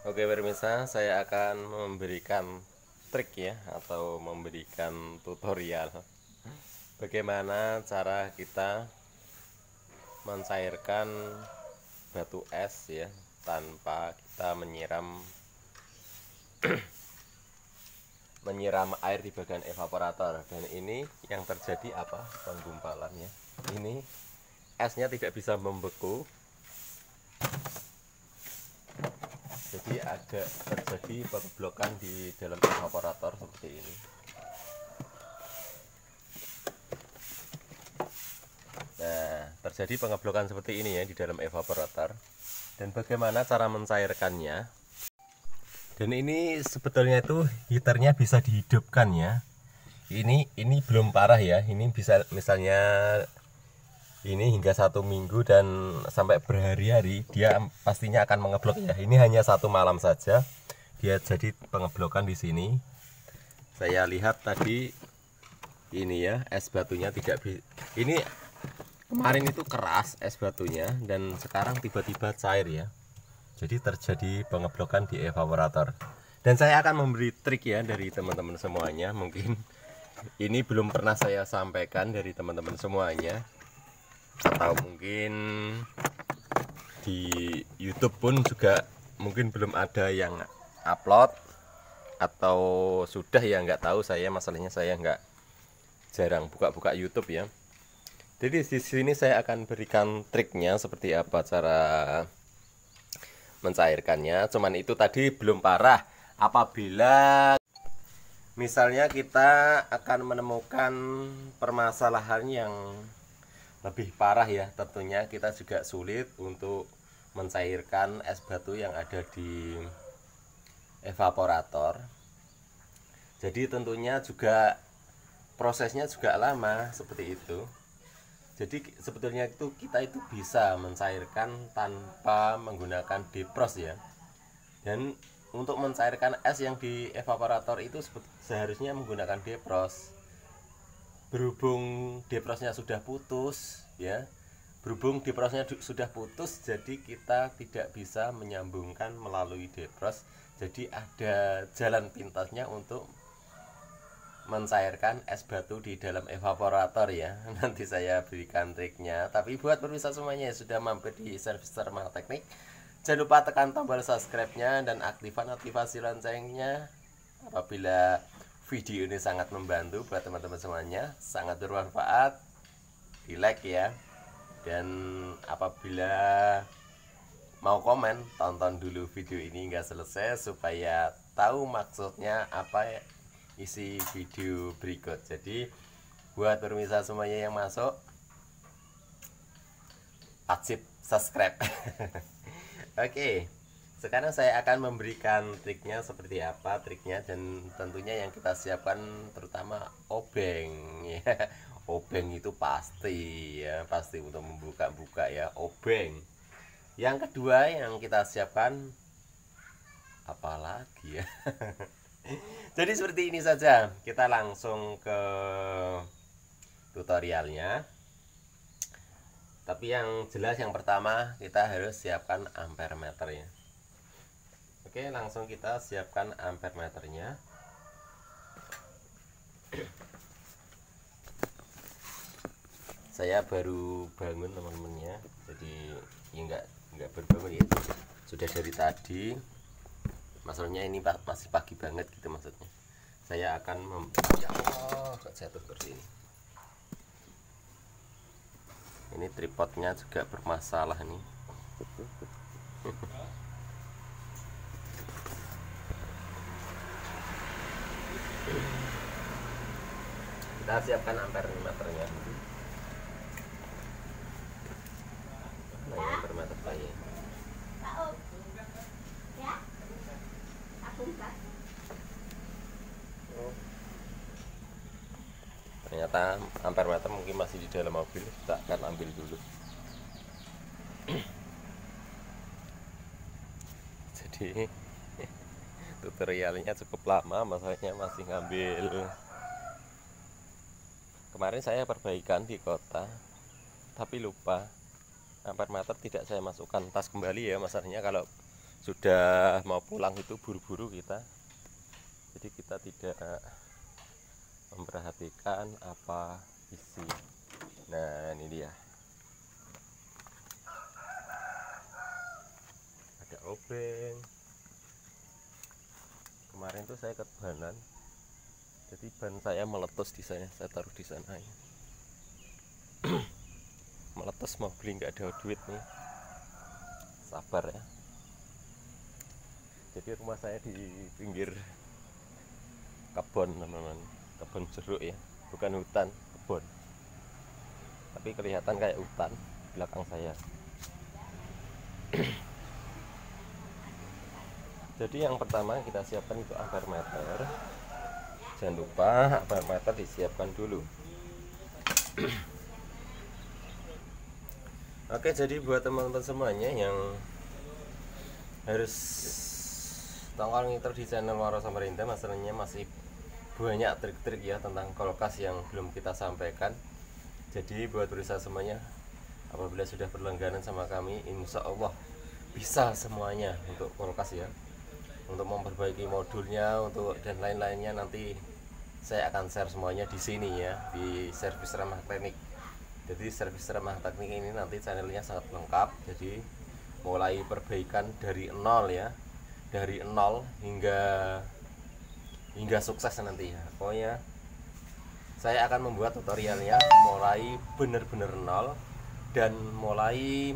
Oke pemirsa, saya akan memberikan trik ya atau memberikan tutorial bagaimana cara kita mencairkan batu es ya tanpa kita menyiram air di bagian evaporator. Dan ini yang terjadi apa? Penggumpalannya. Ini esnya tidak bisa membeku. Jadi ada terjadi pemblokan di dalam evaporator seperti ini. Nah, terjadi pengeblokan seperti ini ya di dalam evaporator. Dan bagaimana cara mencairkannya? Dan ini sebetulnya itu heaternya bisa dihidupkan ya. Ini belum parah ya. Ini bisa misalnya ini hingga 1 minggu dan sampai berhari-hari dia pastinya akan mengeblok ya. Ini hanya 1 malam saja dia jadi pengeblokan di sini. Saya lihat tadi ini ya, es batunya tidak ini kemarin itu keras es batunya dan sekarang tiba-tiba cair ya. Jadi terjadi pengeblokan di evaporator. Dan saya akan memberi trik ya dari teman-teman semuanya. Mungkin ini belum pernah saya sampaikan dari teman-teman semuanya, atau mungkin di YouTube pun juga mungkin belum ada yang upload, atau sudah ya nggak tahu saya. Masalahnya saya nggak jarang buka-buka YouTube ya. Jadi di sini saya akan berikan triknya seperti apa cara mencairkannya. Cuman itu tadi belum parah. Apabila misalnya kita akan menemukan permasalahan yang lebih parah ya, tentunya kita juga sulit untuk mencairkan es batu yang ada di evaporator. Jadi tentunya juga prosesnya juga lama seperti itu. Jadi sebetulnya itu kita itu bisa mencairkan tanpa menggunakan defrost ya. Dan untuk mencairkan es yang di evaporator itu seharusnya menggunakan defrost. Berhubung defrostnya sudah putus ya, jadi kita tidak bisa menyambungkan melalui defrost. Jadi ada jalan pintasnya untuk mencairkan es batu di dalam evaporator ya. Nanti saya berikan triknya. Tapi buat pemirsa semuanya yang sudah mampir di Servis Thermal Teknik, jangan lupa tekan tombol subscribe-nya dan aktifkan notifikasi loncengnya. Apabila video ini sangat membantu buat teman-teman semuanya, sangat bermanfaat, di like ya. Dan apabila mau komen, tonton dulu video ini hingga selesai supaya tahu maksudnya apa isi video berikut. Jadi buat pemirsa semuanya yang masuk, wajib subscribe. Oke, sekarang saya akan memberikan triknya seperti apa triknya. Dan tentunya yang kita siapkan terutama obeng ya. Obeng itu pasti ya, pasti untuk membuka-buka ya, obeng. Yang kedua yang kita siapkan apalagi ya. Jadi seperti ini saja, kita langsung ke tutorialnya. Tapi yang jelas yang pertama kita harus siapkan ampere meternya. Oke, langsung kita siapkan ampere meternya. Saya baru bangun teman-temannya, jadi ya nggak baru bangun ya, sudah dari tadi. Maksudnya ini masih pagi banget gitu maksudnya. Saya akan ya Allah, kok jatuh kursi ini. Ini tripodnya juga bermasalah nih. Kita siapkan ampere meternya. Nah, ya, ampere meter saya. Ternyata ampere meter mungkin masih di dalam mobil, kita akan ambil dulu. Jadi tutorialnya cukup lama, masalahnya masih ngambil. Kemarin saya perbaikan di kota, tapi lupa ampere meter tidak saya masukkan tas kembali ya. Masalahnya kalau sudah mau pulang itu buru-buru kita, jadi kita tidak memperhatikan apa isi. Nah ini dia, ada obeng. Kemarin tuh saya kebanan, jadi ban saya meletus di sana, saya taruh di sana ya. Meletus, mau beli nggak ada duit nih, sabar ya. Jadi rumah saya di pinggir kebun teman-teman, kebun jeruk ya, bukan hutan, kebun, tapi kelihatan kayak hutan belakang saya. Jadi yang pertama kita siapkan itu ampere meter. Jangan lupa ampere meter disiapkan dulu. Oke, jadi buat teman-teman semuanya yang harus tongkol ngiter di channel Waro Samarinda, masalahnya masih banyak trik-trik ya tentang kulkas yang belum kita sampaikan. Jadi buat berusaha semuanya, apabila sudah berlangganan sama kami, insya Allah bisa semuanya untuk kulkas ya, untuk memperbaiki modulnya, untuk dan lain-lainnya. Nanti saya akan share semuanya di sini ya, di servis ramah teknik. Jadi servis ramah teknik ini nanti channelnya sangat lengkap, jadi mulai perbaikan dari nol ya, dari nol hingga sukses nanti ya. Pokoknya saya akan membuat tutorialnya mulai bener-bener nol dan mulai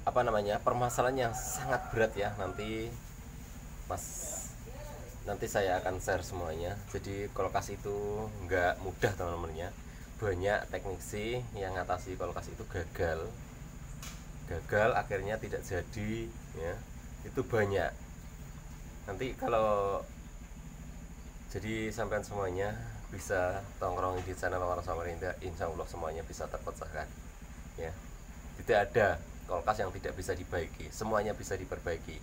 apa namanya, permasalahan yang sangat berat ya, nanti saya akan share semuanya. Jadi kulkas itu nggak mudah teman-teman ya, banyak teknisi yang ngatasi kulkas itu gagal akhirnya tidak jadi ya, itu banyak. Nanti kalau jadi sampean semuanya bisa tongkrong di channel Waro Samarinda, insya Allah semuanya bisa terpecahkan ya. Tidak ada kulkas yang tidak bisa diperbaiki, semuanya bisa diperbaiki,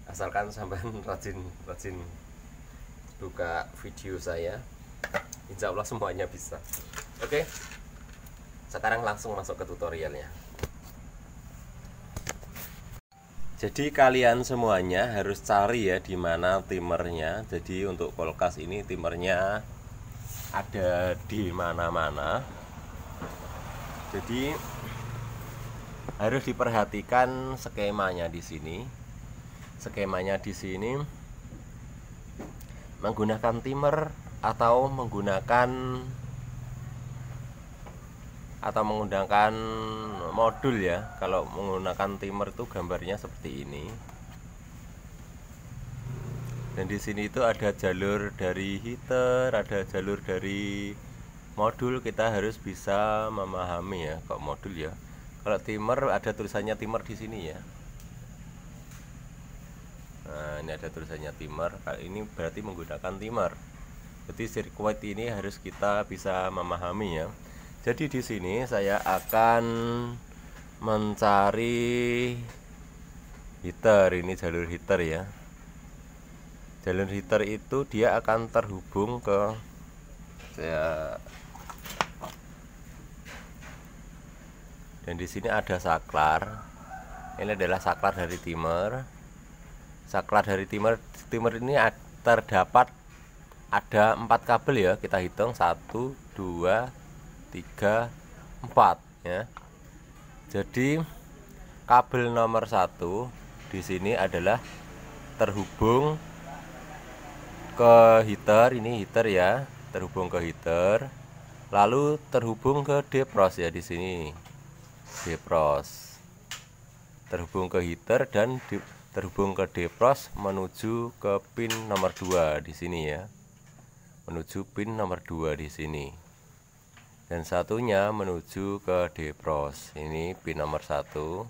asalkan sampean rajin buka video saya, insya Allah semuanya bisa. Oke, sekarang langsung masuk ke tutorialnya. Jadi kalian semuanya harus cari ya di mana timernya. Jadi untuk kulkas ini timernya ada di mana-mana. Jadi harus diperhatikan skemanya di sini. Skemanya di sini menggunakan timer atau menggunakan modul ya. Kalau menggunakan timer itu gambarnya seperti ini. Dan di sini itu ada jalur dari heater, ada jalur dari modul. Kita harus bisa memahami ya. Kok modul ya, kalau timer ada tulisannya timer di sini ya. Nah, ini ada tulisannya timer. Kali ini berarti menggunakan timer. Jadi sirkuit ini harus kita bisa memahami ya. Jadi di sini saya akan mencari heater. Ini jalur heater ya. Jalur heater itu dia akan terhubung ke dan di sini ada saklar. Ini adalah saklar dari timer. Saklar dari timer ini terdapat ada 4 kabel ya. Kita hitung 1, 2, 3, 4 ya. Jadi kabel nomor 1 di sini adalah terhubung ke heater. Ini heater ya, terhubung ke heater, lalu terhubung ke defrost ya. Di sini defrost terhubung ke heater dan terhubung ke defrost menuju ke pin nomor 2 di sini ya, menuju pin nomor 2 di sini. Dan satunya menuju ke defrost. Ini pin nomor 1.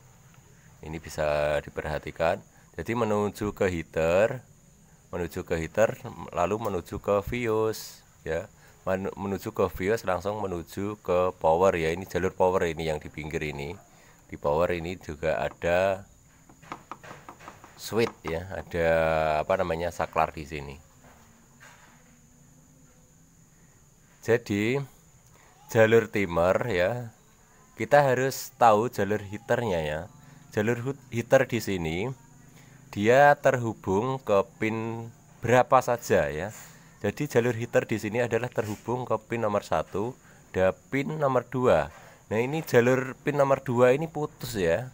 Ini bisa diperhatikan. Jadi menuju ke heater, lalu menuju ke fuse ya. Menuju ke fuse langsung menuju ke power ya. Ini jalur power ini yang di pinggir ini. Di power ini juga ada switch ya, ada apa namanya, saklar di sini. Jadi jalur timer ya, kita harus tahu jalur heaternya ya. jalur heater di sini dia terhubung ke pin berapa saja ya. Jadi jalur heater di sini adalah terhubung ke pin nomor 1 dan pin nomor 2. Nah, ini jalur pin nomor 2 ini putus ya.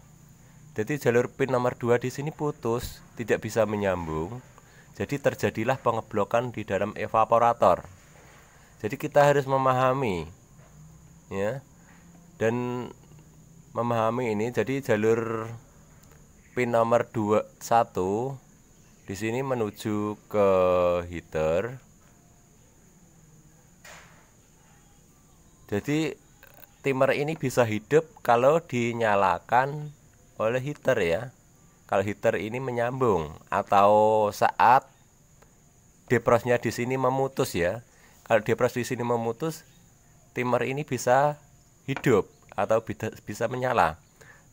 Jadi jalur pin nomor 2 di sini putus, tidak bisa menyambung. Jadi terjadilah pengeblokan di dalam evaporator. Jadi kita harus memahami ya. Dan memahami ini, jadi jalur pin nomor 21 di sini menuju ke heater. Jadi timer ini bisa hidup kalau dinyalakan oleh heater ya. Kalau heater ini menyambung atau saat defrostnya di sini memutus ya. Kalau defrost di sini memutus, timer ini bisa hidup atau bisa menyala.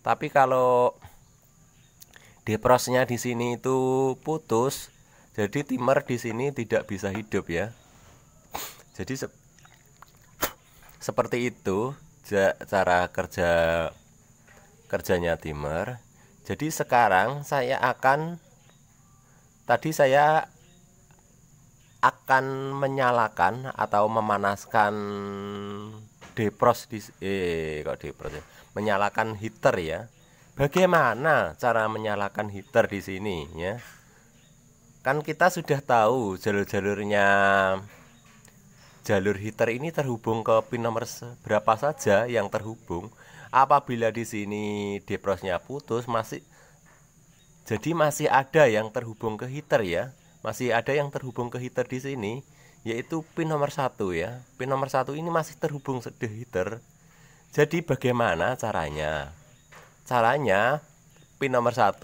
Tapi kalau defrostnya di sini itu putus, jadi timer di sini tidak bisa hidup ya. Jadi seperti itu cara kerjanya timer. Jadi sekarang saya akan menyalakan atau memanaskan defrost menyalakan heater ya. Bagaimana cara menyalakan heater di sini ya? Kan kita sudah tahu jalur-jalurnya. Jalur heater ini terhubung ke pin nomor berapa saja yang terhubung. Apabila di sini defrostnya putus, masih ada yang terhubung ke heater ya. Masih ada yang terhubung ke heater di sini, yaitu pin nomor 1 ya. Pin nomor 1 ini masih terhubung ke heater. Jadi bagaimana caranya? Caranya pin nomor 1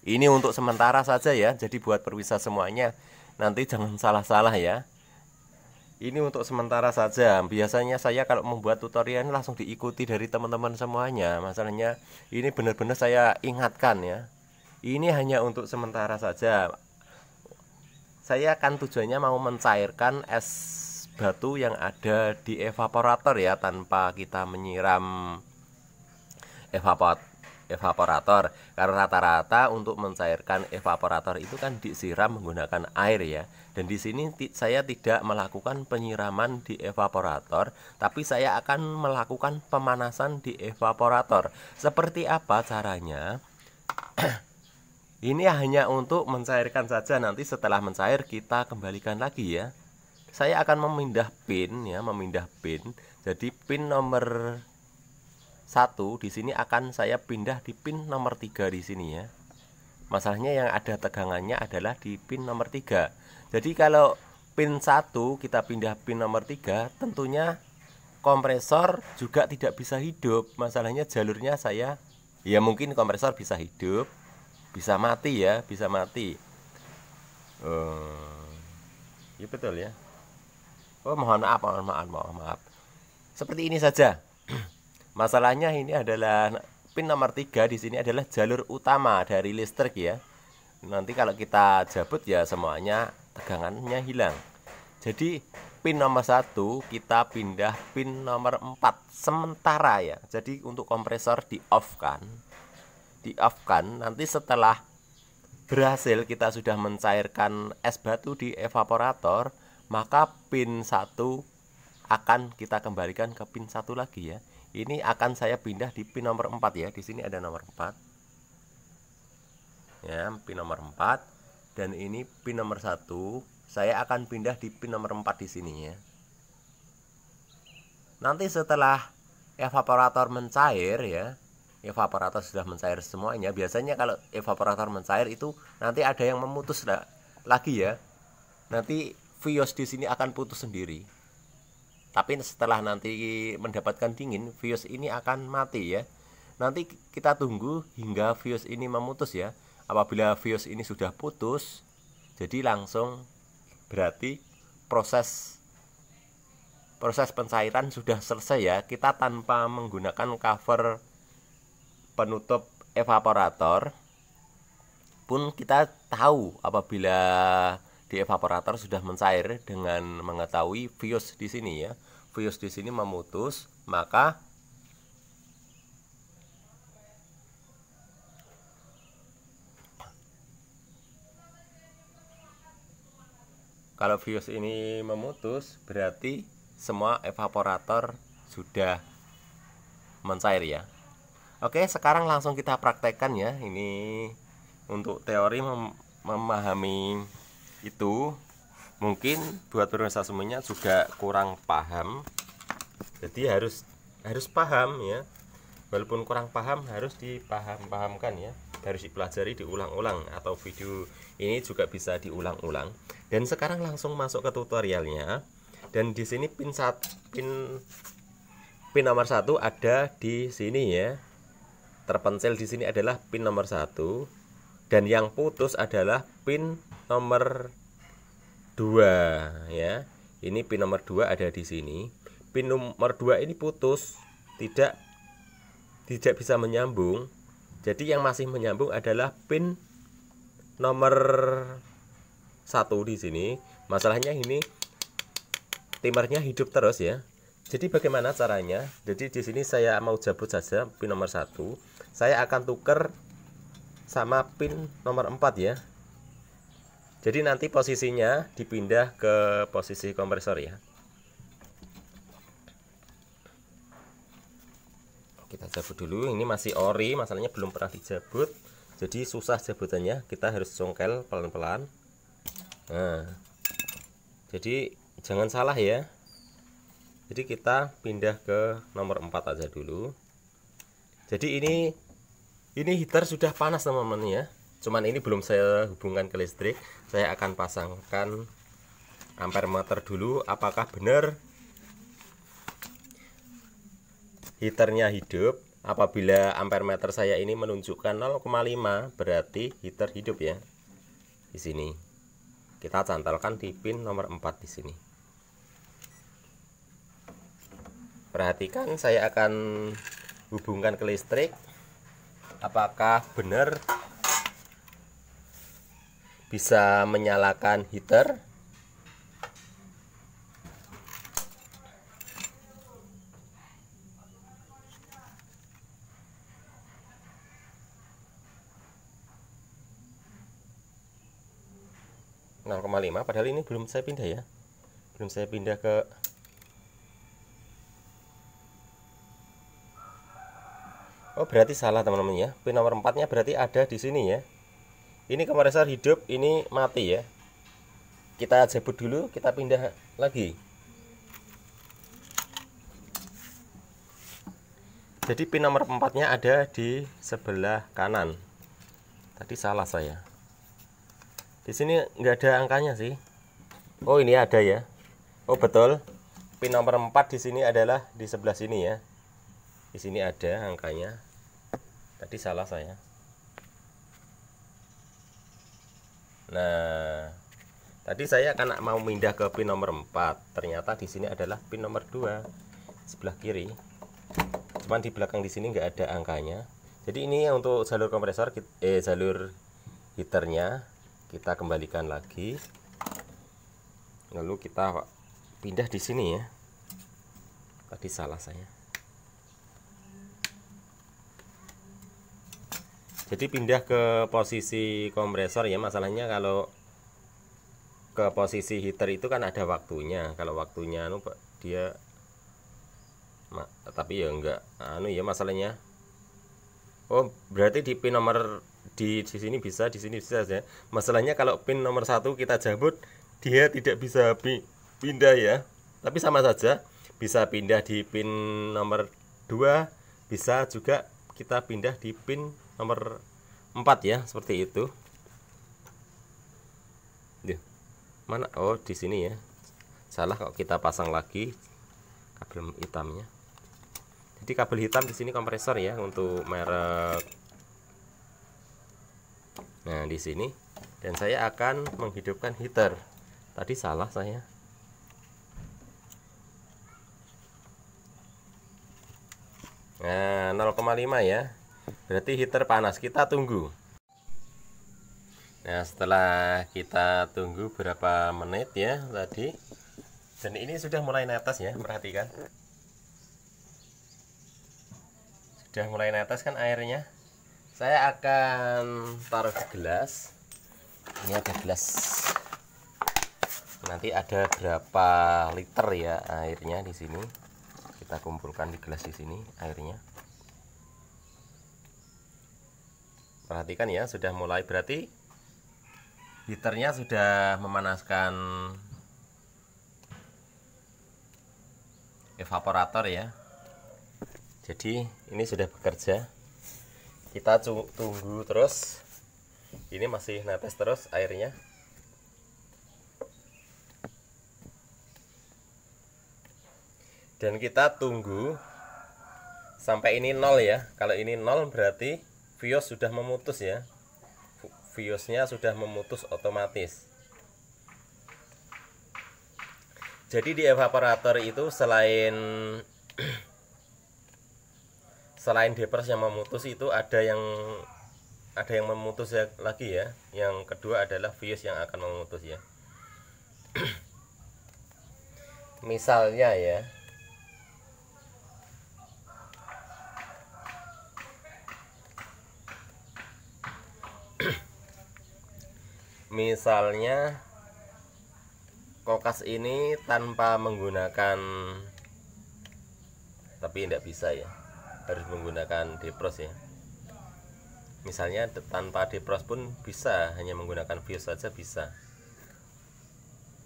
ini untuk sementara saja ya. Jadi buat perwisata semuanya, nanti jangan salah-salah ya. Ini untuk sementara saja. Biasanya saya kalau membuat tutorial ini langsung diikuti dari teman-teman semuanya. Masalahnya ini benar-benar saya ingatkan ya. Ini hanya untuk sementara saja. Saya akan tujuannya mau mencairkan es batu yang ada di evaporator ya, tanpa kita menyiram evaporator. Karena rata-rata untuk mencairkan evaporator itu kan disiram menggunakan air ya. Dan di sini saya tidak melakukan penyiraman di evaporator, tapi saya akan melakukan pemanasan di evaporator. Seperti apa caranya? Ini hanya untuk mencairkan saja, nanti setelah mencair kita kembalikan lagi ya. Saya akan memindah pin ya, Jadi pin nomor 1 di sini akan saya pindah di pin nomor 3 di sini ya. Masalahnya yang ada tegangannya adalah di pin nomor 3. Jadi kalau pin 1 kita pindah pin nomor 3, tentunya kompresor juga tidak bisa hidup. Masalahnya jalurnya ya mungkin kompresor bisa hidup, bisa mati ya, bisa mati. Ya betul ya. Mohon maaf. Seperti ini saja. Masalahnya ini adalah pin nomor 3 di sini adalah jalur utama dari listrik ya. Nanti kalau kita jabut ya semuanya tegangannya hilang. Jadi pin nomor 1 kita pindah pin nomor 4 sementara ya. Jadi untuk kompresor di off kan. Nanti setelah berhasil kita sudah mencairkan es batu di evaporator, maka pin 1 akan kita kembalikan ke pin 1 lagi ya. Ini akan saya pindah di pin nomor 4 ya. Di sini ada nomor 4. Ya, pin nomor 4 dan ini pin nomor 1. Saya akan pindah di pin nomor 4 di sini ya. Nanti setelah evaporator mencair ya. Evaporator sudah mencair semuanya. Biasanya kalau evaporator mencair itu nanti ada yang memutus lagi ya. Nanti vios di sini akan putus sendiri. Tapi setelah nanti mendapatkan dingin, vios ini akan mati ya. Nanti kita tunggu hingga vios ini memutus ya. Apabila vios ini sudah putus, jadi langsung berarti proses pencairan sudah selesai ya. Kita tanpa menggunakan cover penutup evaporator pun kita tahu apabila di evaporator sudah mencair dengan mengetahui vios di sini ya. Vios di sini memutus, maka Kalau fuse ini memutus, berarti semua evaporator sudah mencair ya. Oke, sekarang langsung kita praktekkan ya. Ini untuk teori memahami itu. Mungkin buat pemirsa semuanya juga kurang paham. Jadi harus paham ya. Walaupun kurang paham harus dipaham-pahamkan ya. Harus dipelajari, diulang-ulang, atau video ini juga bisa diulang-ulang. Dan sekarang langsung masuk ke tutorialnya. Dan di sini pin nomor 1 ada di sini ya. Terpencil di sini adalah pin nomor 1, dan yang putus adalah pin nomor 2 ya. Ini pin nomor 2 ada di sini. Pin nomor 2 ini putus, tidak bisa menyambung. Jadi yang masih menyambung adalah pin nomor 1 di sini. Masalahnya ini timernya hidup terus ya. Jadi bagaimana caranya? Jadi di sini saya mau cabut saja pin nomor 1. Saya akan tuker sama pin nomor 4 ya. Jadi nanti posisinya dipindah ke posisi kompresor ya. Kita cabut dulu. Ini masih ori, masalahnya belum pernah dijabut. Jadi susah jabutannya, kita harus congkel pelan-pelan. Nah, jadi jangan salah ya. Jadi kita pindah ke nomor 4 aja dulu. Jadi ini heater sudah panas teman-teman ya. Cuman ini belum saya hubungkan ke listrik. Saya akan pasangkan ampere meter dulu, apakah benar heaternya hidup. Apabila ampere meter saya ini menunjukkan 0,5, berarti heater hidup ya. Di sini kita cantelkan di pin nomor 4 di sini. Perhatikan, saya akan hubungkan ke listrik. Apakah benar bisa menyalakan heater? (0,5) padahal ini belum saya pindah ya. Belum saya pindah ke Oh, berarti salah teman-teman ya. Pin nomor 4-nya berarti ada di sini ya. Ini kompresor hidup, ini mati ya. Kita cabut dulu, kita pindah lagi. Jadi pin nomor 4-nya ada di sebelah kanan. Tadi salah saya. Di sini nggak ada angkanya sih. Oh, ini ada ya. Oh, betul. Pin nomor 4 di sini adalah di sebelah sini ya. Di sini ada angkanya. Tadi salah saya. Nah, tadi saya akan mau pindah ke pin nomor 4. Ternyata di sini adalah pin nomor 2 sebelah kiri. Cuman di belakang di sini nggak ada angkanya. Jadi ini untuk jalur kompresor, jalur heaternya kita kembalikan lagi. Lalu kita pindah di sini ya. Tadi salah saya. Jadi pindah ke posisi kompresor ya. Masalahnya kalau ke posisi heater itu kan ada waktunya. Kalau waktunya dia tapi ya enggak ya masalahnya. Oh, berarti di pin nomor di sini bisa, di sini bisa ya. Masalahnya kalau pin nomor 1 kita cabut, dia tidak bisa pindah ya. Tapi sama saja, bisa pindah di pin nomor 2, bisa juga kita pindah di pin nomor 4 ya, seperti itu. Mana? Oh, di sini ya. Salah kalau kita pasang lagi kabel hitamnya. Jadi kabel hitam di sini kompresor ya untuk merek. Nah, di sini, dan saya akan menghidupkan heater. Tadi salah saya. Nah, 0,5 ya. Berarti heater panas. Kita tunggu. Nah, setelah kita tunggu berapa menit ya tadi, dan ini sudah mulai netes ya, perhatikan. Sudah mulai netes kan airnya. Saya akan taruh di gelas. Ini ada gelas. nanti ada berapa liter ya airnya di sini. Kita kumpulkan di gelas di sini airnya. Perhatikan ya, sudah mulai, berarti heaternya sudah memanaskan evaporator ya. Jadi ini sudah bekerja. Kita tunggu terus. Ini masih netes terus airnya. Dan kita tunggu sampai ini 0 ya. Kalau ini 0 berarti vios sudah memutus ya. Viosnya sudah memutus otomatis. Jadi di evaporator itu selain depros yang memutus itu ada yang memutus lagi ya. Yang kedua adalah vios yang akan memutus ya. Misalnya ya, misalnya kulkas ini tanpa menggunakan, tapi tidak bisa ya, harus menggunakan depros ya. Misalnya tanpa depros pun bisa, hanya menggunakan vios saja bisa,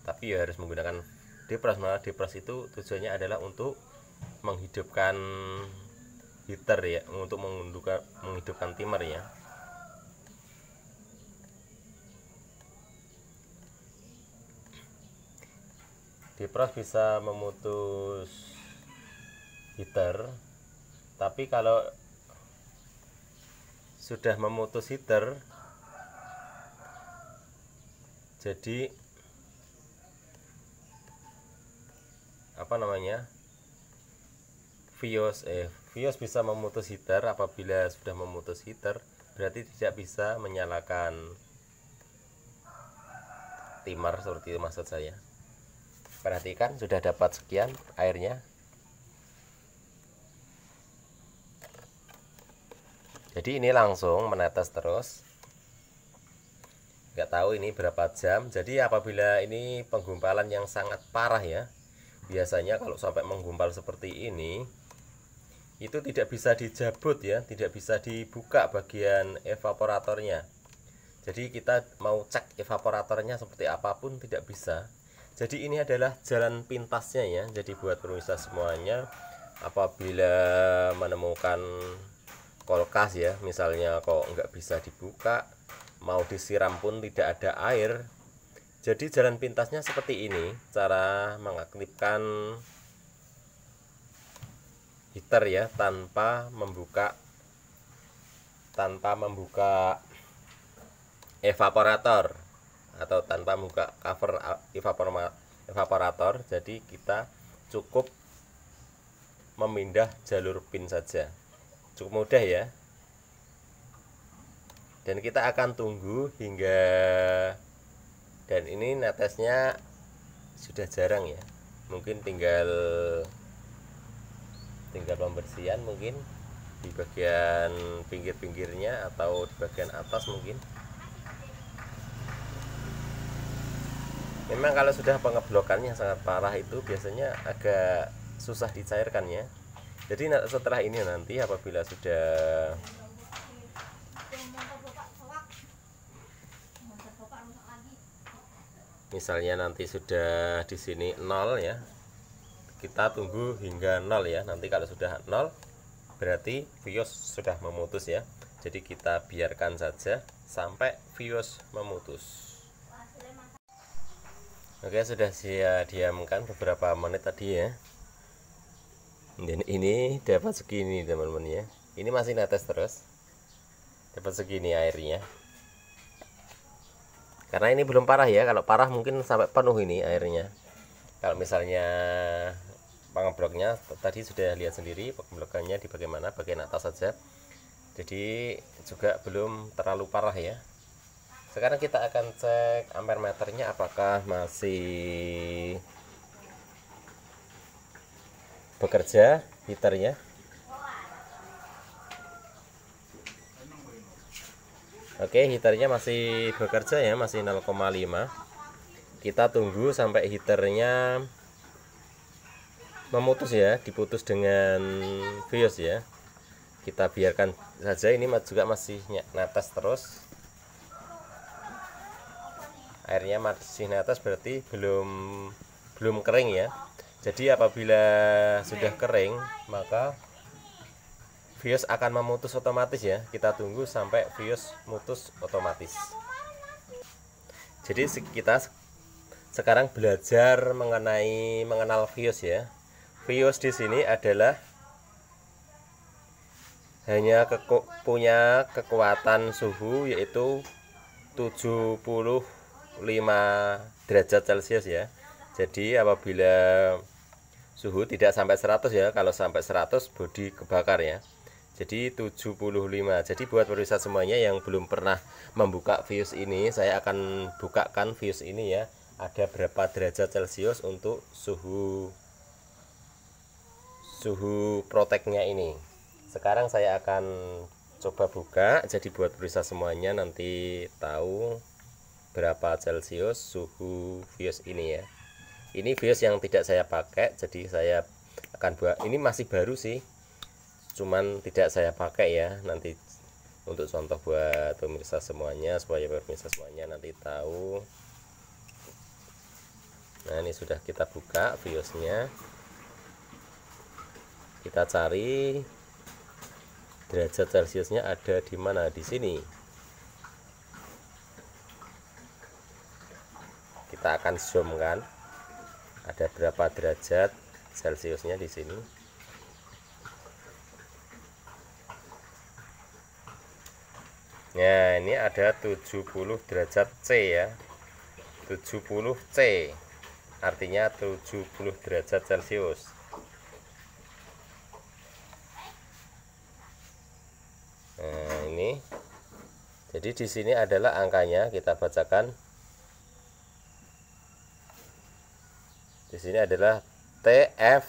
tapi ya harus menggunakan depros. Malah depros itu tujuannya adalah untuk menghidupkan heater ya, untuk menghidupkan timer ya. Depros bisa memutus heater, tapi kalau sudah memutus heater, jadi vios bisa memutus heater. Apabila sudah memutus heater, berarti tidak bisa menyalakan timer, seperti itu maksud saya. Perhatikan, sudah dapat sekian airnya. Jadi ini langsung menetes terus. Nggak tahu ini berapa jam. Jadi apabila ini penggumpalan yang sangat parah ya, biasanya kalau sampai menggumpal seperti ini, itu tidak bisa dijabut ya, tidak bisa dibuka bagian evaporatornya. Jadi kita mau cek evaporatornya seperti apapun tidak bisa. Jadi ini adalah jalan pintasnya ya. Jadi buat pemirsa semuanya, apabila menemukan kulkas ya, misalnya kok nggak bisa dibuka, mau disiram pun tidak ada air, jadi jalan pintasnya seperti ini cara mengaktifkan heater ya, tanpa membuka evaporator atau tanpa membuka cover evaporator. Jadi kita cukup memindah jalur pin saja, cukup mudah ya. Dan kita akan tunggu hingga, dan ini netesnya sudah jarang ya, mungkin tinggal pembersihan mungkin di bagian pinggir-pinggirnya atau di bagian atas mungkin. Memang kalau sudah pengeblokannya sangat parah itu biasanya agak susah dicairkannya. Jadi setelah ini nanti apabila sudah misalnya nanti sudah di sini 0 ya, kita tunggu hingga 0 ya. Nanti kalau sudah 0 berarti vios sudah memutus ya. Jadi kita biarkan saja sampai vios memutus. Oke, sudah saya diamkan beberapa menit tadi ya. Dan ini dapat segini teman-teman ya. Ini masih netes terus. Dapat segini airnya. Karena ini belum parah ya. Kalau parah mungkin sampai penuh ini airnya. Kalau misalnya pengebloknya tadi sudah lihat sendiri, pengeblokannya di bagian atas saja. Jadi juga belum terlalu parah ya. Sekarang kita akan cek ampere meternya apakah masih bekerja heaternya. Oke, heaternya masih bekerja ya, masih 0,5. kita tunggu sampai heaternya memutus ya, diputus dengan fuse ya. Kita biarkan saja, ini juga masih netes terus. Airnya masih netes berarti belum kering ya. Jadi apabila sudah kering maka fuse akan memutus otomatis ya. Kita tunggu sampai fuse mutus otomatis. Jadi kita sekarang belajar mengenal fuse ya. Fuse di sini adalah hanya punya kekuatan suhu yaitu 75 derajat Celcius ya. Jadi apabila suhu tidak sampai 100 ya, kalau sampai 100 bodi kebakar ya. Jadi 75. Jadi buat pemirsa semuanya yang belum pernah membuka fuse ini, saya akan bukakan fuse ini ya. Ada berapa derajat Celcius untuk suhu proteknya ini. Sekarang saya akan coba buka. Jadi buat pemirsa semuanya nanti tahu berapa Celcius suhu fuse ini ya. Ini fuse yang tidak saya pakai, jadi saya akan buat. Ini masih baru sih, cuman tidak saya pakai ya. Nanti untuk contoh buat pemirsa semuanya, supaya pemirsa semuanya nanti tahu. Nah, ini sudah kita buka fuse-nya. Kita cari derajat Celciusnya ada di mana, di sini. Kita akan zoom kan, ada berapa derajat Celciusnya di sini. Nah, ini ada 70 derajat C ya. 70 C artinya 70 derajat Celcius. Nah, ini. Jadi di sini adalah angkanya, kita bacakan. Di sini adalah TF.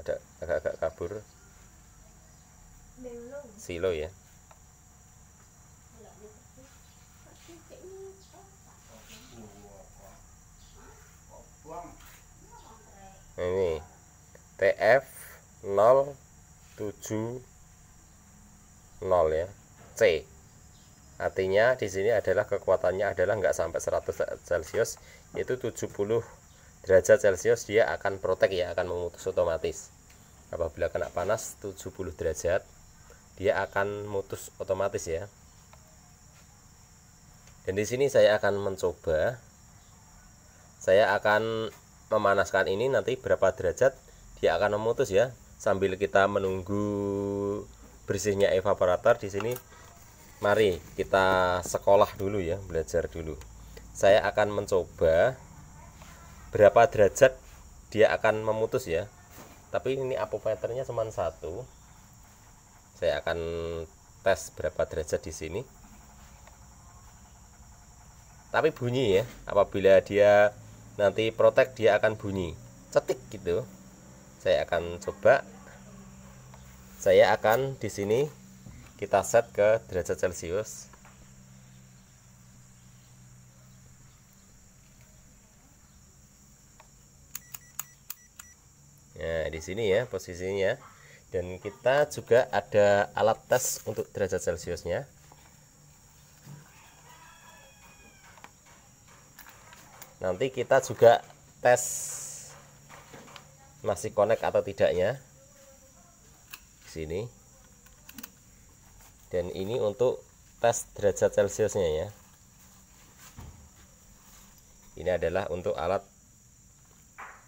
Ada agak-agak kabur. Silo ya. Nah, ini TF 070 ya, C. Artinya di sini adalah kekuatannya adalah nggak sampai 100 Celcius, yaitu 70 derajat Celcius dia akan protek ya, akan memutus otomatis. Apabila kena panas 70 derajat dia akan mutus otomatis ya. Dan di sini saya akan mencoba, saya akan memanaskan ini nanti berapa derajat dia akan memutus ya, sambil kita menunggu bersihnya evaporator. Di sini mari kita sekolah dulu ya, belajar dulu. Saya akan mencoba berapa derajat dia akan memutus ya. Tapi ini apometernya cuma satu. Saya akan tes berapa derajat di sini. Tapi bunyi ya, apabila dia nanti protek dia akan bunyi cetik gitu. Saya akan coba. Saya akan di sini kita set ke derajat Celcius. Nah, di sini ya posisinya. Dan kita juga ada alat tes untuk derajat Celciusnya. Nanti kita juga tes masih connect atau tidaknya di sini. Dan ini untuk tes derajat Celciusnya ya. Ini adalah untuk alat,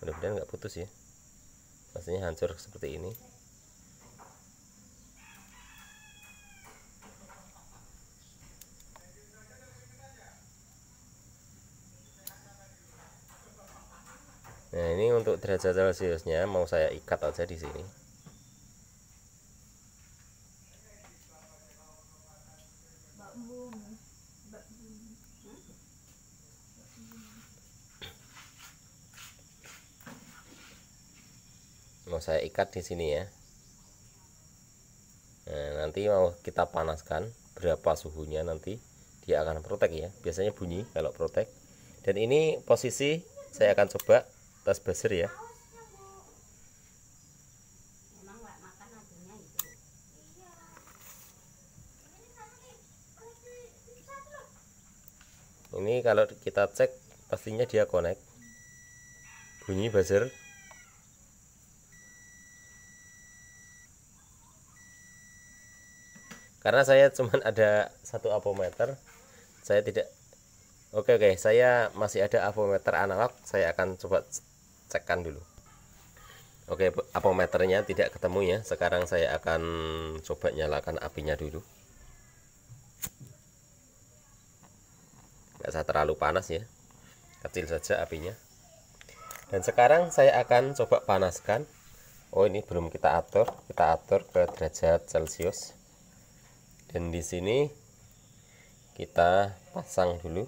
mudah-mudahan nggak putus ya, maksudnya hancur seperti ini. Nah, ini untuk derajat Celciusnya mau saya ikat aja di sini. Mau saya ikat di sini ya. Nah, nanti mau kita panaskan berapa suhunya nanti dia akan protek ya, biasanya bunyi kalau protek. Dan ini posisi saya akan coba tes buzzer ya. Ini kalau kita cek pastinya dia connect, bunyi buzzer. Karena saya cuman ada satu avometer, saya tidak. Oke, saya masih ada avometer analog, saya akan coba cekkan dulu. Oke, avometernya tidak ketemu ya. Sekarang saya akan coba nyalakan apinya dulu. Nggak usah terlalu panas ya, kecil saja apinya. Dan sekarang saya akan coba panaskan. Oh, ini belum kita atur ke derajat Celcius. Dan di sini kita pasang dulu.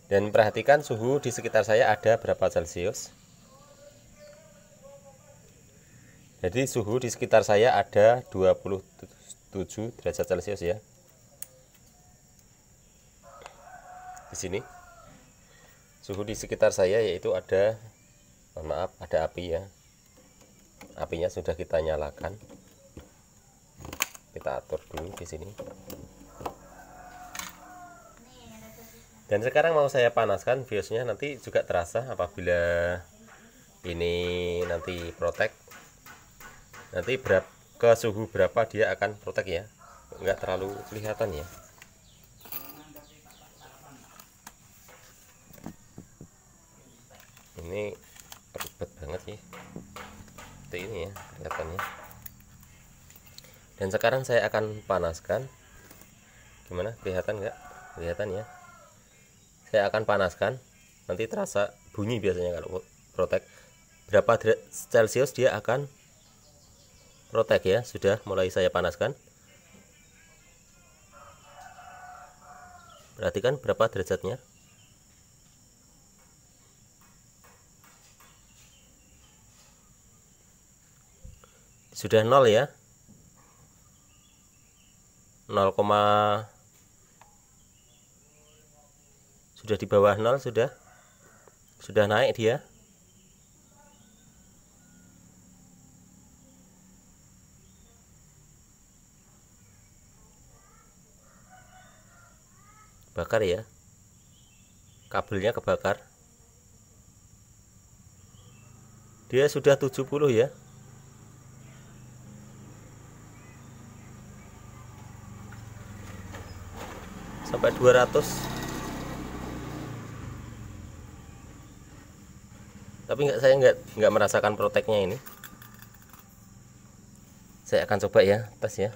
Dan perhatikan suhu di sekitar saya ada berapa Celcius. Jadi suhu di sekitar saya ada 27 derajat Celcius ya. Di sini suhu di sekitar saya yaitu ada, mohon maaf, ada api ya. Apinya sudah kita nyalakan. Kita atur dulu di sini. Dan sekarang mau saya panaskan, biosnya nanti juga terasa apabila ini nanti protek. Nanti ke suhu berapa dia akan protek ya. Enggak terlalu kelihatan ya. Ini ribet banget sih. Seperti ini ya kelihatannya. Dan sekarang saya akan panaskan. Gimana, kelihatan nggak? Kelihatan ya. Saya akan panaskan, nanti terasa bunyi biasanya kalau protek. Berapa Celcius dia akan protek ya. Sudah mulai saya panaskan. Perhatikan berapa derajatnya. Sudah 0 ya. 0, sudah di bawah 0, sudah naik dia. Bakar ya, kabelnya kebakar. Dia sudah 70 ya. Sampai 200. Tapi saya nggak merasakan proteknya ini. Saya akan coba ya, tes ya.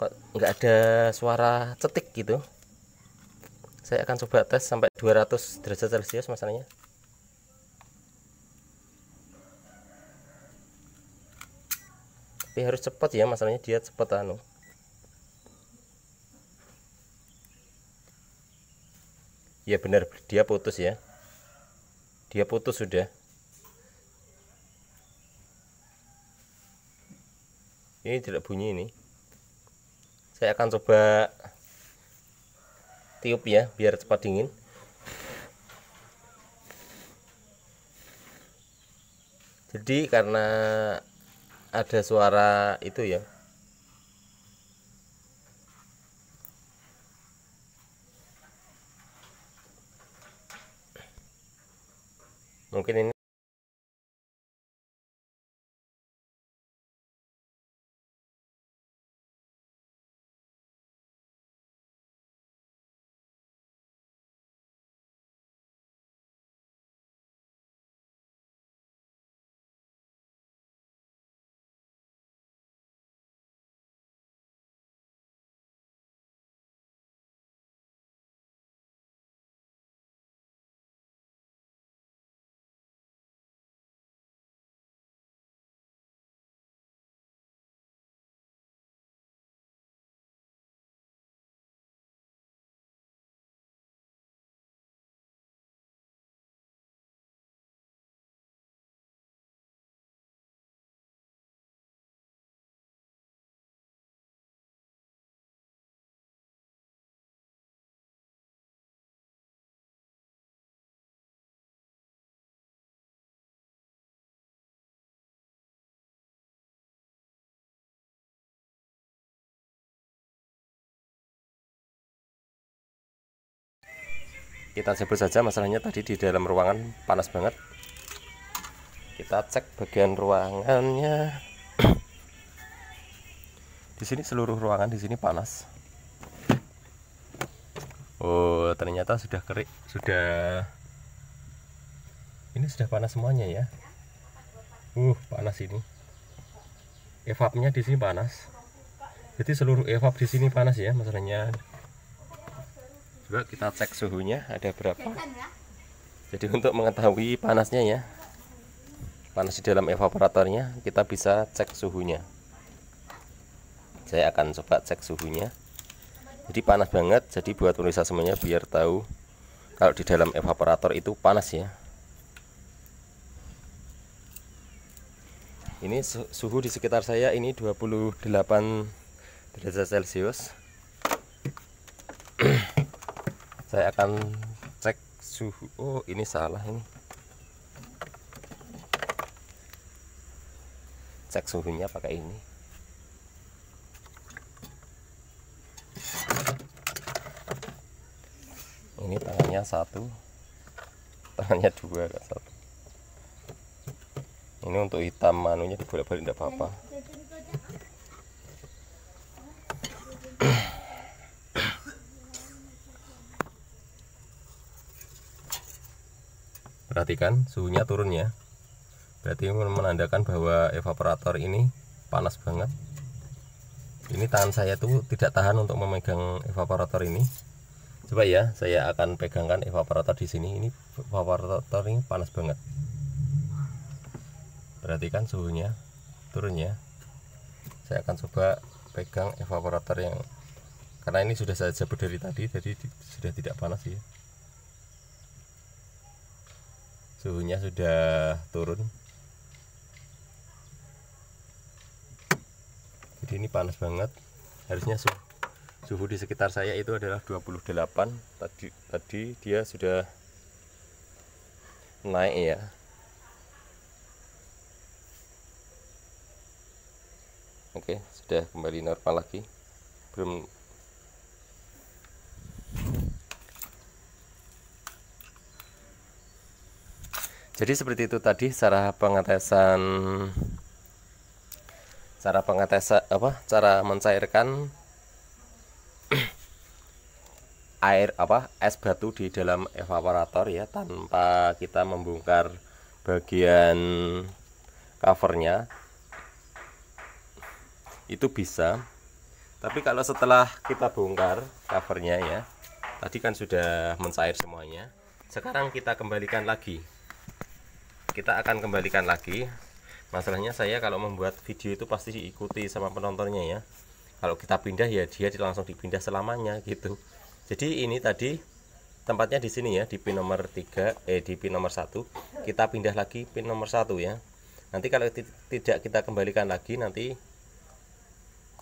Kok nggak ada suara cetik gitu. Saya akan coba tes sampai 200 derajat Celcius masalahnya. Tapi harus cepat ya, masalahnya dia cepat anu. Ya benar, dia putus ya. Dia putus sudah. Ini tidak bunyi ini. Saya akan coba tiup ya, biar cepat dingin. Jadi karena ada suara itu ya. Mungkin ini kita sebut saja masalahnya tadi di dalam ruangan panas banget. Kita cek bagian ruangannya. Di sini seluruh ruangan di sini panas. Oh, ternyata sudah kering, ini sudah panas semuanya ya. Panas ini. Evapnya di sini panas. Jadi seluruh evap di sini panas ya masalahnya. Coba kita cek suhunya ada berapa. Jadi untuk mengetahui panasnya ya, panas di dalam evaporatornya, kita bisa cek suhunya. Saya akan coba cek suhunya. Jadi panas banget. Jadi buat pemirsa semuanya biar tahu kalau di dalam evaporator itu panas ya. Ini suhu di sekitar saya ini 28 derajat Celcius. Saya akan cek suhu. Oh, ini salah ini. Cek suhunya pakai ini. Ini tangannya satu, tangannya dua, gak satu. Ini untuk hitam manunya dibolak-balik tidak apa-apa. Perhatikan suhunya turun ya. Berarti menandakan bahwa evaporator ini panas banget. Ini tangan saya tuh tidak tahan untuk memegang evaporator ini. Coba ya, saya akan pegangkan evaporator di sini. Ini evaporator ini panas banget. Perhatikan suhunya turun ya. Saya akan coba pegang evaporator yang, karena ini sudah saya cabut dari tadi, jadi sudah tidak panas ya. Suhunya sudah turun. Jadi ini panas banget. Harusnya suhu di sekitar saya itu adalah 28. Tadi dia sudah naik ya. Oke, sudah kembali normal lagi. Belum. Jadi seperti itu tadi cara mencairkan es batu di dalam evaporator ya, tanpa kita membongkar bagian covernya. Itu bisa. Tapi kalau setelah kita bongkar covernya ya, tadi kan sudah mencair semuanya. Sekarang kita kembalikan lagi. Kita akan kembalikan lagi. Masalahnya saya kalau membuat video itu pasti diikuti sama penontonnya ya. Kalau kita pindah ya dia langsung dipindah selamanya gitu. Jadi ini tadi tempatnya di sini ya, di pin nomor 3, di pin nomor 1. Kita pindah lagi pin nomor 1 ya. Nanti kalau tidak kita kembalikan lagi, nanti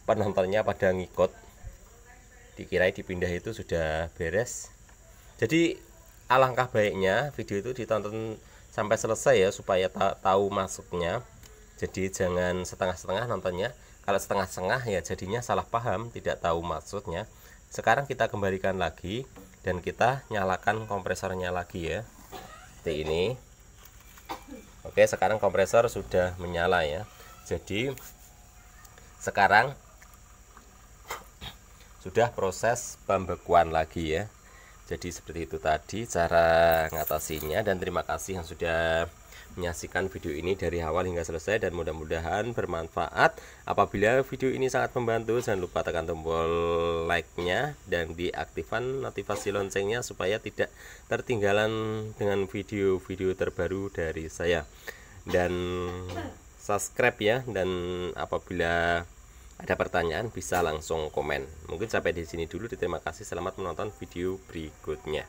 penontonnya pada ngikut, dikira dipindah itu sudah beres. Jadi alangkah baiknya video itu ditonton sampai selesai ya, supaya tahu masuknya. Jadi jangan setengah-setengah nontonnya. Kalau setengah-setengah ya jadinya salah paham, tidak tahu maksudnya. Sekarang kita kembalikan lagi dan kita nyalakan kompresornya lagi ya, seperti ini. Oke, sekarang kompresor sudah menyala ya. Jadi sekarang sudah proses pembekuan lagi ya. Jadi seperti itu tadi cara ngatasinya, dan terima kasih yang sudah menyaksikan video ini dari awal hingga selesai, dan mudah-mudahan bermanfaat. Apabila video ini sangat membantu, jangan lupa tekan tombol like-nya dan diaktifkan notifikasi loncengnya supaya tidak tertinggalan dengan video-video terbaru dari saya. Dan subscribe ya, dan apabila ada pertanyaan bisa langsung komen. Mungkin sampai di sini dulu. Terima kasih, selamat menonton video berikutnya.